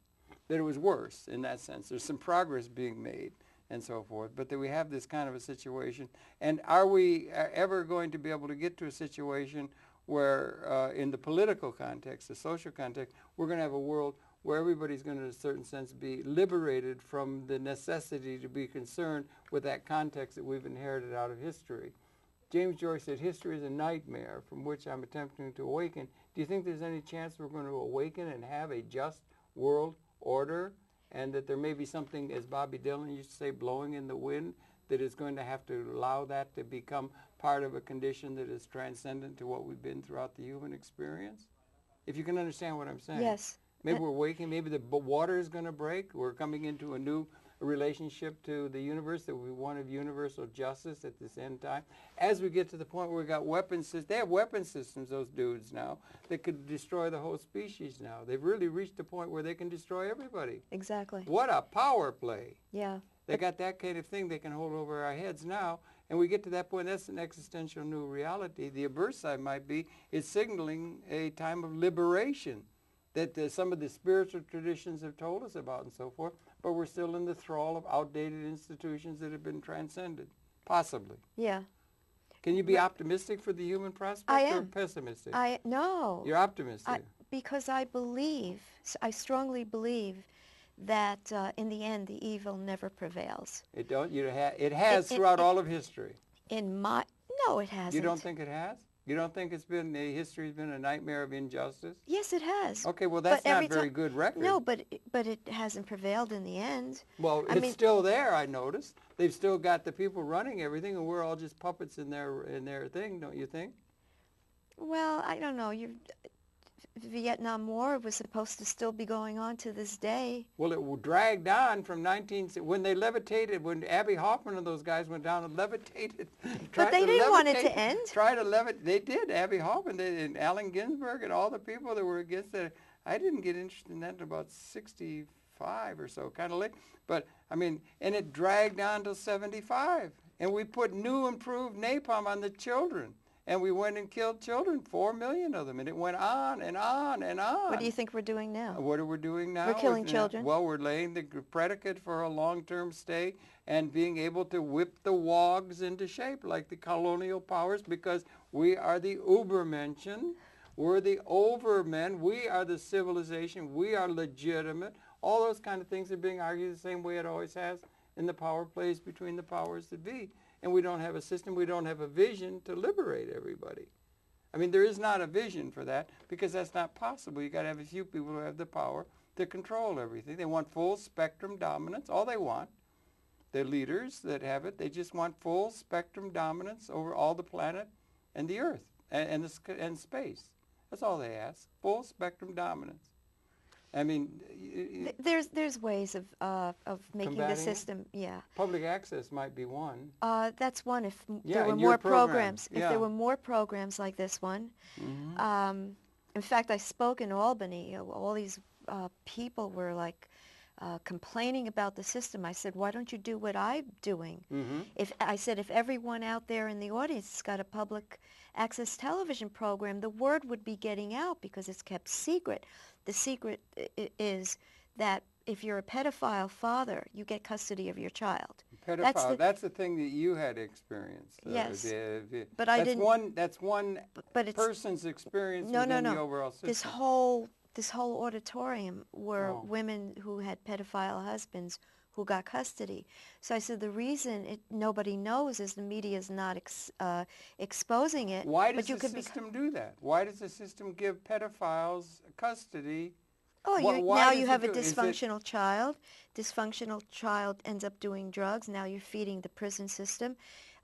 that it was worse in that sense. There's some progress being made and so forth, but that we have this kind of a situation. And are we ever going to be able to get to a situation where in the political context, the social context, we're going to have a world where everybody's going to, in a certain sense, be liberated from the necessity to be concerned with that context that we've inherited out of history. James Joyce said, history is a nightmare from which I'm attempting to awaken. Do you think there's any chance we're going to awaken and have a just world order, and that there may be something, as Bobby Dylan used to say, blowing in the wind, that is going to have to allow that to become part of a condition that is transcendent to what we've been throughout the human experience? If you can understand what I'm saying. Yes. Maybe we're waking, maybe the water is going to break. We're coming into a new relationship to the universe that we want of universal justice at this end time. As we get to the point where we got weapons, they have weapon systems, those dudes now, that could destroy the whole species now. They've really reached a point where they can destroy everybody. Exactly. What a power play. Yeah. They got that kind of thing they can hold over our heads now. And we get to that point, that's an existential new reality. The adverse side might be, it's signaling a time of liberation that some of the spiritual traditions have told us about and so forth, but we're still in the thrall of outdated institutions that have been transcended, possibly. Yeah. Can you be optimistic for the human prospect I or am. pessimistic? No. You're optimistic. Because I strongly believe that in the end, the evil never prevails. It has throughout all of history. No, it hasn't. You don't think it has? You don't think history's been a nightmare of injustice? Yes, it has. Okay, well, that's not a very good record. No, but it hasn't prevailed in the end. Well, it's still there, I noticed. They've still got the people running everything, and we're all just puppets in their thing, don't you think? Well, I don't know. Vietnam War was supposed to still be going on to this day. Well, it dragged on from when they levitated, when Abby Hoffman and those guys went down and levitated. But they didn't want it to end. They did. Abby Hoffman and Allen Ginsberg and all the people that were against it. I didn't get interested in that until about 65 or so, kind of late. But, I mean, and it dragged on till 75. And we put new improved napalm on the children. And we went and killed children, 4 million of them, and it went on and on and on. What do you think we're doing now? What are we doing now? We're killing children. Well, we're laying the predicate for a long-term stay and being able to whip the wogs into shape like the colonial powers, because we are the Ubermenschen. We're the overmen. We are the civilization. We are legitimate. All those kind of things are being argued the same way it always has in the power plays between the powers that be. And we don't have a system, we don't have a vision to liberate everybody. I mean, there is not a vision for that, because that's not possible. You got to have a few people who have the power to control everything. They want full spectrum dominance, all they want. The leaders that have it, they just want full spectrum dominance over all the planet and the earth and space. That's all they ask, full spectrum dominance. I mean, there's ways of making the system. Yeah. Public access might be one. That's one. If there were more programs, yeah. If there were more programs like this one. Mm-hmm. In fact, I spoke in Albany. All these people were like complaining about the system. I said, "Why don't you do what I'm doing?" Mm-hmm. If everyone out there in the audience has got a public access television program, the word would be getting out, because it's kept secret. The secret is that if you're a pedophile father, you get custody of your child. Pedophile, that's the thing that you had experienced. Yes. But I didn't. That's one person's experience within the overall system. This whole auditorium were women who had pedophile husbands who got custody. So I said the reason nobody knows is the media is not exposing it. Why does the system do that? Why does the system give pedophiles custody? Oh, now you have a dysfunctional child. Dysfunctional child ends up doing drugs. Now you're feeding the prison system.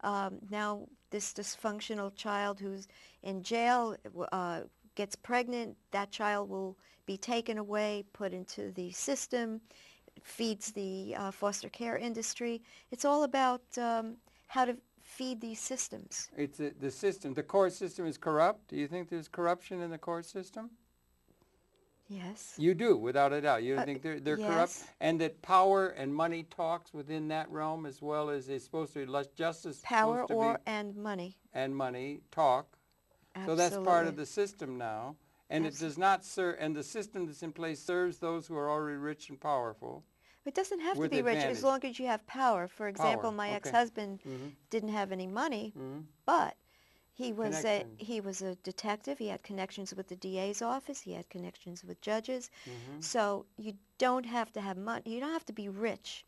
Now this dysfunctional child who's in jail gets pregnant, that child will be taken away, put into the system, feeds the foster care industry. It's all about how to feed these systems. It's the system. The court system is corrupt. Do you think there's corruption in the court system? Yes. You do, without a doubt. You don't think they're corrupt? Yes. And that power and money talks within that realm as well as it's supposed to be justice. Power and money. And money talk. Absolutely. So that's part of the system now. And it does not serve, and the system that's in place serves those who are already rich and powerful. It doesn't have to with be rich advantage. as long as you have power. For example, my ex-husband didn't have any money, but he was a detective. He had connections with the DA's office. He had connections with judges. So you don't have to have money. You don't have to be rich.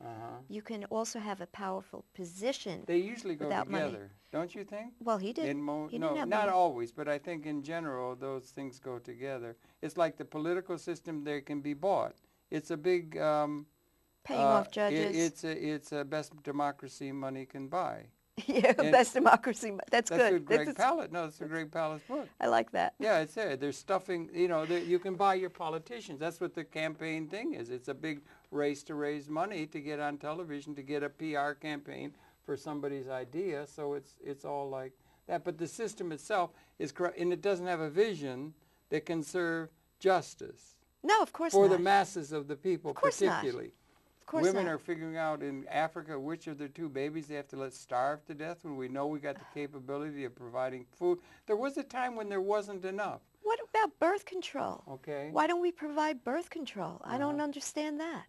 You can also have a powerful position. They usually go without together, money. Don't you think? Well, he didn't. He didn't have not money. always, but I think in general those things go together. It's like the political system; they can be bought. It's a big paying off judges. It's a best democracy money can buy. Yeah, best democracy. That's good. That's Greg Palast. No, that's a Greg Palast book. I like that. Yeah, it's there. They're stuffing. You can buy your politicians. That's what the campaign thing is. It's a big race to raise money to get on television, to get a PR campaign for somebody's idea. So it's all like that. But the system itself is corrupt, and it doesn't have a vision that can serve justice. No, of course for not. the masses of the people, of course particularly. Not. Of course Women not. are figuring out in Africa which of their two babies they have to let starve to death when we know we got the capability of providing food. There was a time when there wasn't enough. What about birth control? Okay. Why don't we provide birth control? I don't understand that.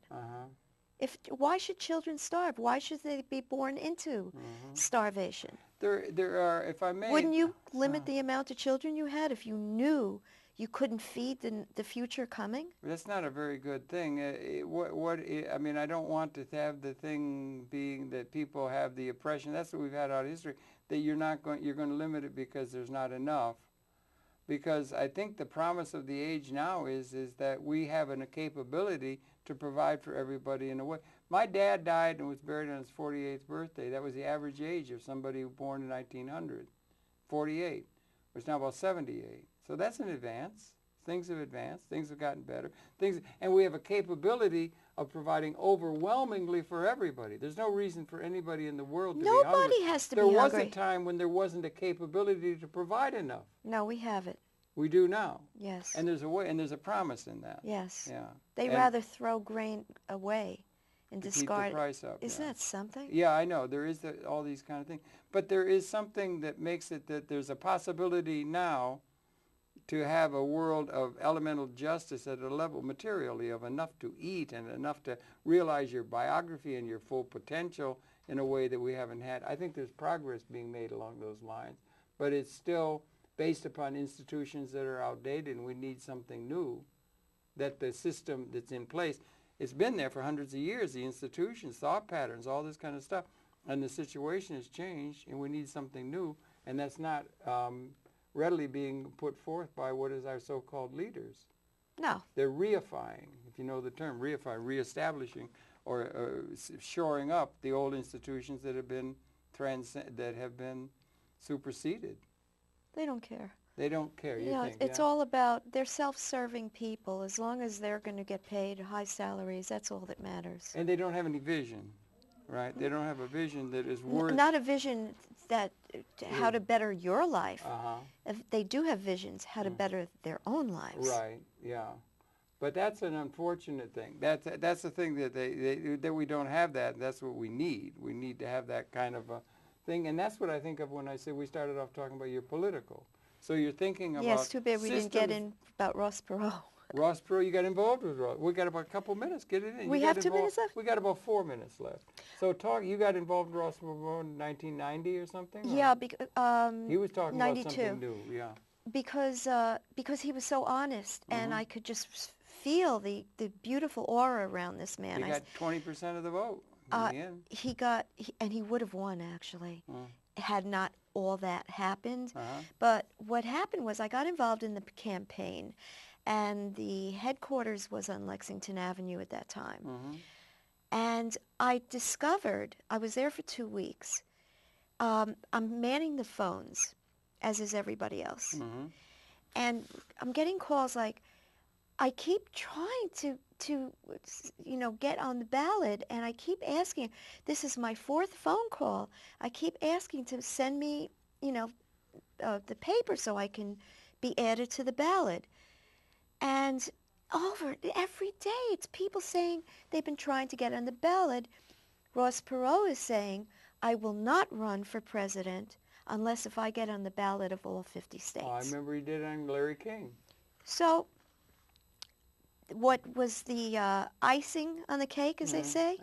Why should children starve? Why should they be born into starvation? There are, if I may. Wouldn't you limit the amount of children you had if you knew you couldn't feed the future coming? That's not a very good thing. I mean, I don't want to have the thing being that people have the oppression. That's what we've had out of history. That you're going to limit it because there's not enough. Because I think the promise of the age now is that we have a capability to provide for everybody in a way. My dad died and was buried on his 48th birthday. That was the average age of somebody born in 1900. 48, which is now about 78. So that's an advance. Things have advanced. Things have gotten better. And we have a capability of providing overwhelmingly for everybody. There's no reason for anybody in the world to be hungry. Nobody has to be hungry. There was a time when there wasn't a capability to provide enough. No, we have it. We do now. Yes. And there's a way, and there's a promise in that. Yes. Yeah. They rather throw grain away and discard keep the price up. Isn't that something? Yeah, I know. There is all these kind of things. But there is something that makes it that there's a possibility now to have a world of elemental justice at a level materially of enough to eat and enough to realize your biography and your full potential in a way that we haven't had. I think there's progress being made along those lines, but it's still based upon institutions that are outdated, and we need something new. That the system that's in place, it's been there for hundreds of years, the institutions, thought patterns, all this kind of stuff, and the situation has changed, and we need something new, and that's not readily being put forth by what is our so-called leaders. No. They're reifying, if you know the term, reifying, reestablishing, or shoring up the old institutions that have been superseded. They don't care. They don't care, you think? It's all about, they're self-serving people. As long as they're going to get paid high salaries, that's all that matters. And they don't have any vision, right? They don't have a vision that is worth... Not a vision that how to better your life. If they do have visions, how to better their own lives. Right, yeah. But that's an unfortunate thing. That's the thing that we don't have that. That's what we need. We need to have that kind of a thing. And that's what I think of when I say we started off talking about your political. So you're thinking about Yes, too bad we didn't get in about Ross Perot. Ross Perot, you got involved with Ross. We got about a couple minutes. Get it in. We have 2 minutes left? We got about 4 minutes left. So you got involved with Ross Perot in 1990 or something? Or? Yeah, he was talking 92. about something new, yeah. Because he was so honest, and I could just feel the beautiful aura around this man. He got 20% of the vote in the end. And he would have won, actually, had not all that happened. But what happened was I got involved in the campaign, and the headquarters was on Lexington Avenue at that time. And I discovered, I was there for 2 weeks, I'm manning the phones, as is everybody else. And I'm getting calls like, I keep trying to get on the ballot, and I keep asking. This is my fourth phone call. I keep asking to send me, the paper so I can be added to the ballot. And over every day, it's people saying they've been trying to get on the ballot. Ross Perot is saying, I will not run for president unless if I get on the ballot of all 50 states. Oh, I remember he did it on Larry King. So what was the icing on the cake, as they say?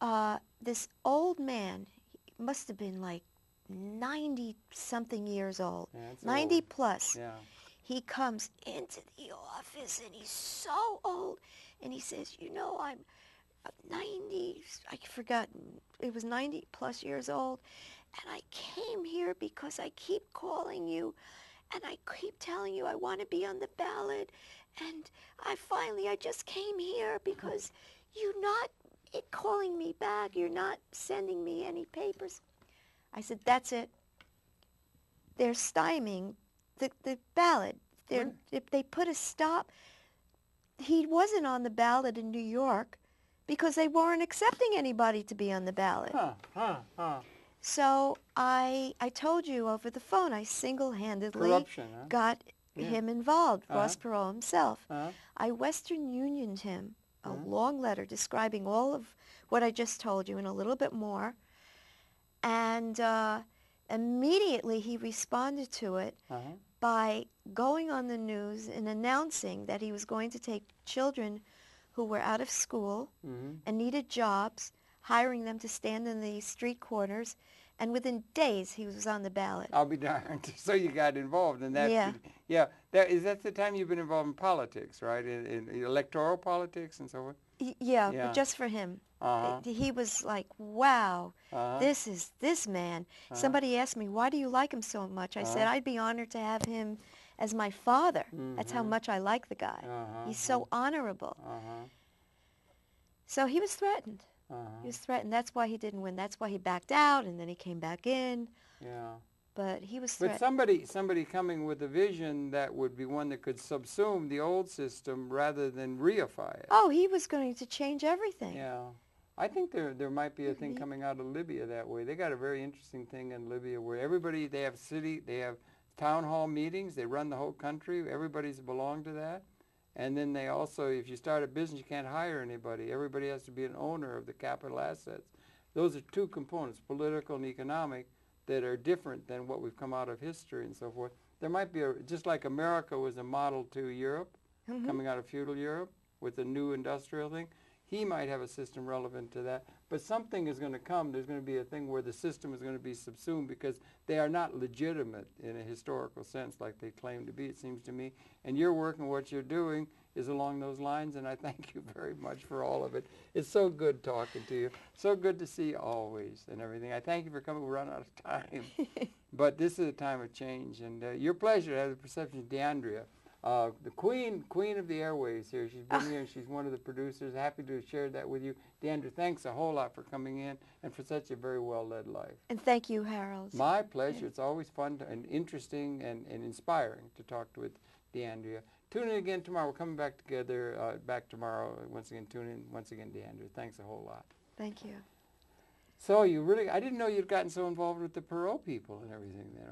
Yeah. This old man, he must have been like 90-something years old, Yeah, that's 90 old. plus. Yeah. He comes into the office, and he's so old, and he says, I'm 90, I forgot, it was 90 plus years old, and I came here because I keep calling you, and I keep telling you I want to be on the ballot, and I just came here because you're not calling me back, you're not sending me any papers. I said, that's it. They're stymieing the ballot. If they put a stop, he wasn't on the ballot in New York because they weren't accepting anybody to be on the ballot. So I told you over the phone, I single-handedly Corruption, huh? got him involved, Ross Perot himself. Uh-huh. I Western Unioned him a long letter describing all of what I just told you and a little bit more. And immediately he responded to it by going on the news and announcing that he was going to take children who were out of school and needed jobs, hiring them to stand in the street corners, and within days he was on the ballot. I'll be darned. So you got involved in that. Yeah. Yeah. That's the time you've been involved in politics, right? In electoral politics and so on? Yeah, but just for him. He was like, wow, this man. Somebody asked me, why do you like him so much? I said, I'd be honored to have him as my father. That's how much I like the guy. He's so honorable. So he was threatened. He was threatened. That's why he didn't win. That's why he backed out, and then he came back in. Yeah. But he was threatened. But somebody coming with a vision that would be one that could subsume the old system rather than reify it. Oh, he was going to change everything. Yeah. I think there might be a thing coming out of Libya that way. They got a very interesting thing in Libya where they have town hall meetings, they run the whole country, everybody's belong to that. And then they also, if you start a business, you can't hire anybody. Everybody has to be an owner of the capital assets. Those are two components, political and economic, that are different than what we've come out of history and so forth. There might be, just like America was a model to Europe, coming out of feudal Europe with the new industrial thing, he might have a system relevant to that. But something is going to come. There's going to be a thing where the system is going to be subsumed because they are not legitimate in a historical sense like they claim to be, it seems to me. And your work and what you're doing is along those lines, and I thank you very much for all of it. It's so good talking to you. So good to see you always and everything. I thank you for coming. We're running out of time. But this is a time of change. And your pleasure to have the perception of Dyandria. The queen of the airways here. She's been here and she's one of the producers. Happy to share that with you. Dyandria, thanks a whole lot for coming in and for such a very well-led life. And thank you, Harold. My pleasure. It's always fun and interesting and inspiring to talk with Dyandria. Tune in again tomorrow. We're coming back together back tomorrow. Once again, tune in. Once again, Dyandria. Thanks a whole lot. Thank you. So I didn't know you'd gotten so involved with the Perot people and everything then.